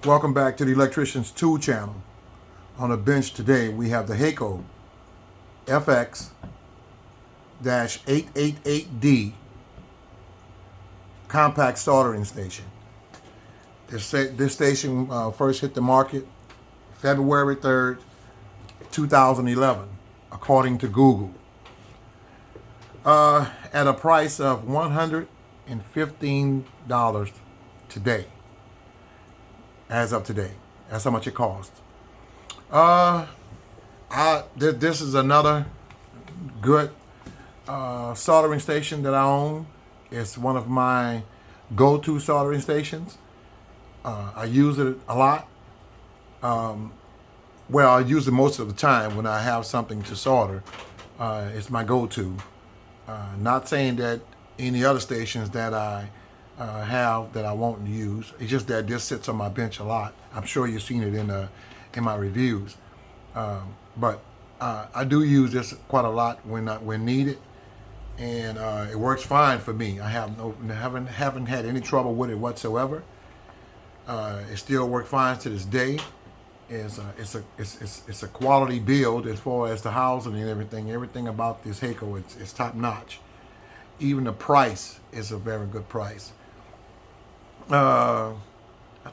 Welcome back to the Electrician's Tool Channel. On the bench today, we have the HAKKO FX-888D compact soldering station. This station first hit the market February 3rd, 2011, according to Google, at a price of $115 today. As of today, that's how much it costs. This is another good soldering station that I own. It's one of my go-to soldering stations. I use it a lot. Well, I use it most of the time when I have something to solder. It's my go-to. Not saying that any other stations that I have that I won't use. It's just that this sits on my bench a lot. I'm sure you've seen it in my reviews. But I do use this quite a lot when needed, and it works fine for me. I haven't had any trouble with it whatsoever. It still works fine to this day. It's a quality build as far as the housing and everything. Everything about this HAKKO is top notch. Even the price is a very good price. I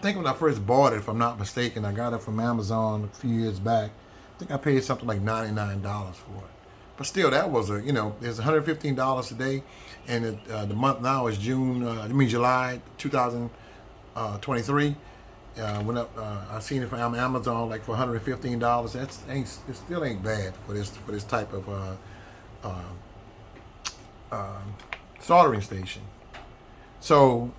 think when I first bought it, if I'm not mistaken, I got it from Amazon a few years back. I think I paid something like $99 for it. But still, that was it's $115 today, and the month now is July 2023. Went up. I seen it from Amazon like for $115. It still ain't bad for this type of soldering station. So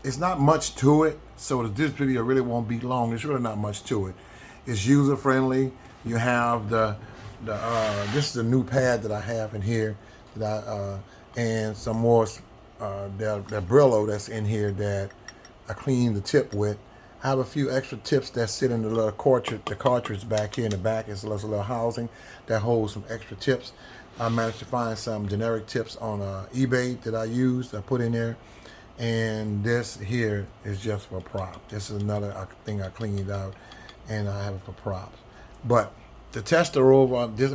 it's not much to it. So this video really won't be long. There's really not much to it. It's user friendly. You have this is a new pad that I have in here and some more that Brillo that's in here that I clean the tip with. I have a few extra tips that sit in the little cartridge back here in the back. It's a little housing that holds some extra tips. I managed to find some generic tips on eBay that I put in there. And this here is just for prop. This is another thing I cleaned out, and I have it for props. But the tester over this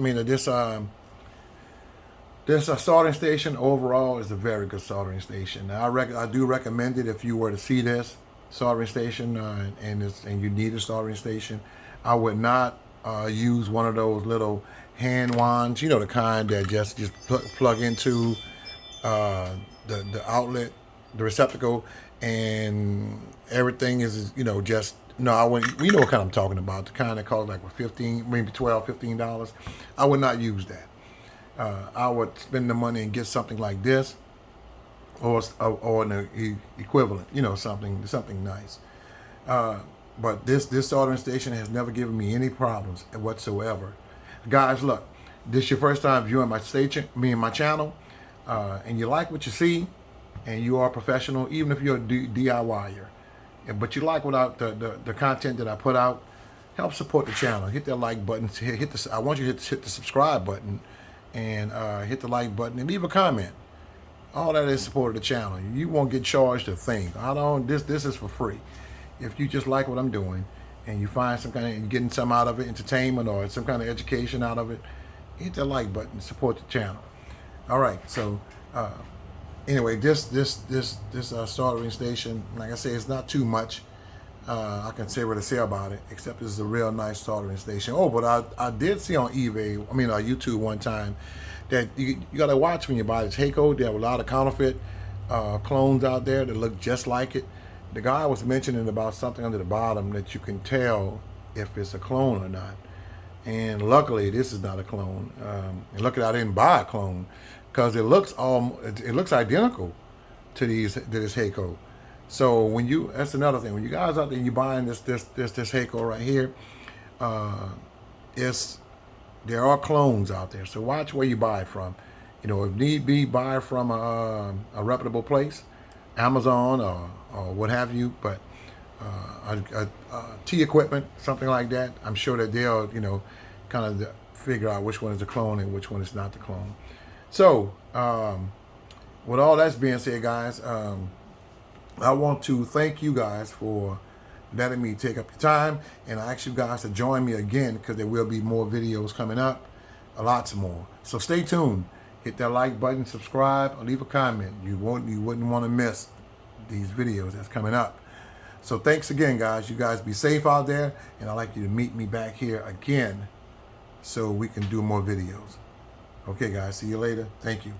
soldering station overall is a very good soldering station. Now, I do recommend it if you were to see this soldering station and you need a soldering station. I would not use one of those little hand wands, the kind that just plug into the outlet, the receptacle, and everything is just no. I wouldn't. You know what kind I'm talking about? The kind that costs like maybe $15. I would not use that. I would spend the money and get something like this, or an equivalent. Something nice. But this soldering station has never given me any problems whatsoever. Guys, look, this is your first time viewing my channel, and you like what you see, and you are a professional, even if you're a DIYer, but you like the content that I put out, help support the channel. Hit that like button. I want you to hit the subscribe button, and hit the like button, and leave a comment. All that is support of the channel. You won't get charged a thing. This is for free. If you just like what I'm doing, and you find you're getting some out of it, entertainment or some kind of education out of it, hit the like button, support the channel. All right, so anyway, this soldering station, like I say, it's not too much I can say what to say about it, except this is a real nice soldering station. Oh, but I did see on YouTube one time, that you got to watch when you buy this HAKKO. There have a lot of counterfeit clones out there that look just like it. The guy was mentioning about something under the bottom that you can tell if it's a clone or not. And luckily, this is not a clone. And luckily, I didn't buy a clone, because it looks identical to this HAKKO. So that's another thing. When you guys out there, you buying this HAKKO right here, there are clones out there. So watch where you buy it from. If need be, buy it from a reputable place, Amazon or what have you. But T equipment, something like that, I'm sure that they'll kind of figure out which one is the clone and which one is not the clone. So with all that's being said, guys, I want to thank you guys for letting me take up your time, and I ask you guys to join me again because there will be more videos coming up, lots more. So stay tuned. Hit that like button, subscribe, or leave a comment. You wouldn't want to miss these videos that's coming up. So thanks again, guys. You guys be safe out there, and I'd like you to meet me back here again so we can do more videos. Okay, guys. See you later. Thank you.